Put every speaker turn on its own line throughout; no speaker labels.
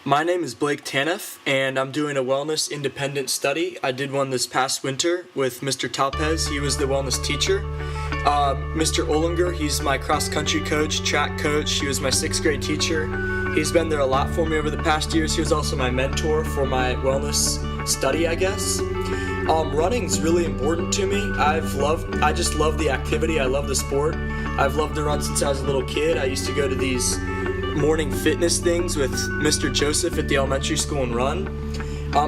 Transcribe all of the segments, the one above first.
My name is Blake Taneff, and I'm doing a wellness independent study. I did one this past winter with Mr. Talpez. He was the wellness teacher. Mr. Olinger, he's my cross-country coach, track coach. He was my 6th grade teacher. He's been there a lot for me over the past years. He was also my mentor for my wellness study, I guess. Running's really important to me. I just love the activity. I love the sport. I've loved to run since I was a little kid. I used to go to these morning fitness things with Mr. Joseph at the elementary school and run.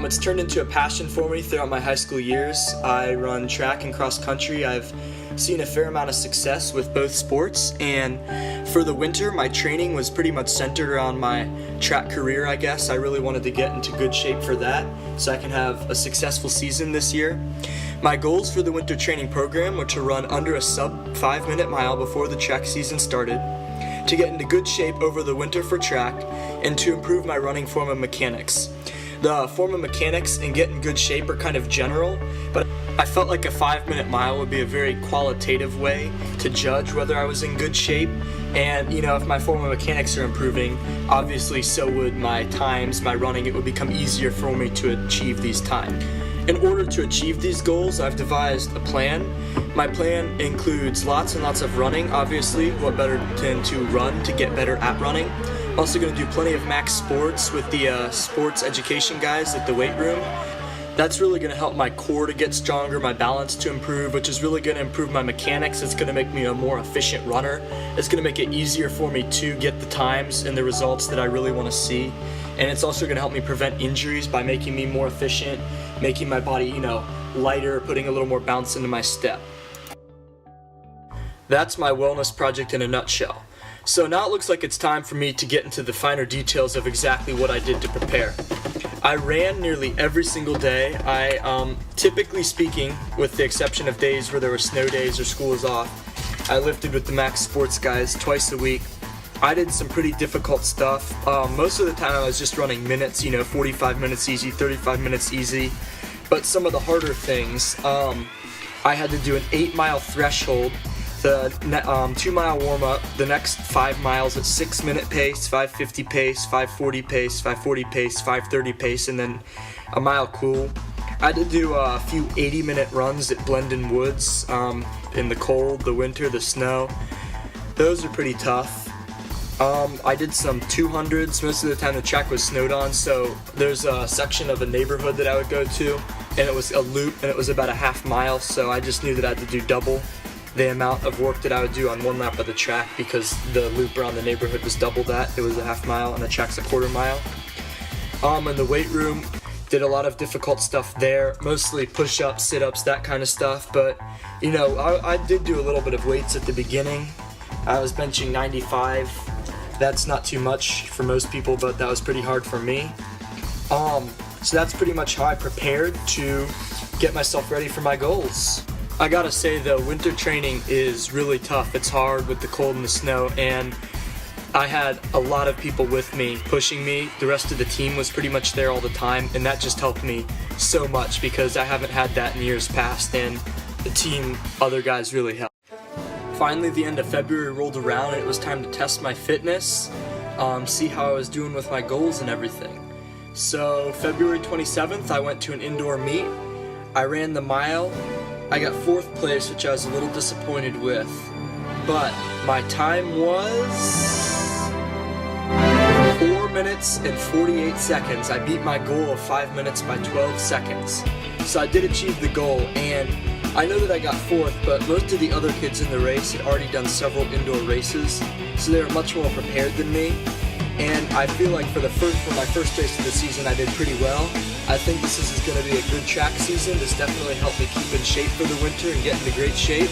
It's turned into a passion for me throughout my high school years. I run track and cross country. I've seen a fair amount of success with both sports, and for the winter my training was pretty much centered around my track career, I guess. I really wanted to get into good shape for that so I can have a successful season this year. My goals for the winter training program were to run under a sub 5-minute mile before the track season started, to get into good shape over the winter for track, and to improve my running form of mechanics. The form of mechanics and get in good shape are kind of general, but I felt like a 5-minute mile would be a very qualitative way to judge whether I was in good shape. And if my form of mechanics are improving, obviously so would my times, my running. It would become easier for me to achieve these times. In order to achieve these goals, I've devised a plan. My plan includes lots and lots of running, obviously. What better than to run to get better at running? I'm also going to do plenty of max sports with the sports education guys at the weight room. That's really going to help my core to get stronger, my balance to improve, which is really going to improve my mechanics. It's going to make me a more efficient runner. It's going to make it easier for me to get the times and the results that I really want to see. And it's also going to help me prevent injuries by making me more efficient, making my body, lighter, putting a little more bounce into my step. That's my wellness project in a nutshell. So now it looks like it's time for me to get into the finer details of exactly what I did to prepare. I ran nearly every single day. Typically speaking, with the exception of days where there were snow days or school was off, I lifted with the Max Sports guys twice a week. I did some pretty difficult stuff. Most of the time I was just running minutes, 45 minutes easy, 35 minutes easy. But some of the harder things, I had to do an 8-mile threshold, the 2-mile warm-up, the next 5 miles at 6-minute pace, 5:50 pace, 5:40 pace, 5:40 pace, 5:30 pace, and then a mile cool. I had to do a few 80-minute runs at Blendon Woods in the cold, the winter, the snow. Those are pretty tough. I did some 200s. Most of the time the track was snowed on, so there's a section of a neighborhood that I would go to, and it was a loop, and it was about a half mile, so I just knew that I had to do double the amount of work that I would do on one lap of the track because the loop around the neighborhood was double that. It was a half mile, and the track's a quarter mile. In the weight room, did a lot of difficult stuff there, mostly push-ups, sit-ups, that kind of stuff, but I did do a little bit of weights at the beginning. I was benching 95. That's not too much for most people, but that was pretty hard for me. So that's pretty much how I prepared to get myself ready for my goals. I gotta say though, winter training is really tough. It's hard with the cold and the snow, and I had a lot of people with me, pushing me. The rest of the team was pretty much there all the time, and that just helped me so much because I haven't had that in years past, and the team, other guys really helped. Finally, the end of February rolled around and it was time to test my fitness, see how I was doing with my goals and everything. So February 27th, I went to an indoor meet. I ran the mile. I got 4th place, which I was a little disappointed with, but my time was 4 minutes and 48 seconds. I beat my goal of 5 minutes by 12 seconds. So I did achieve the goal, and I know that I got 4th, but most of the other kids in the race had already done several indoor races, so they were much more prepared than me. And I feel like for my first race of the season, I did pretty well. I think this is going to be a good track season. This definitely helped me keep in shape for the winter and get into great shape.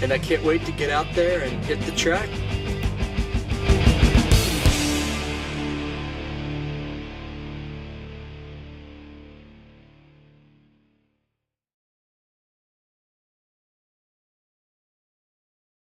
And I can't wait to get out there and hit the track.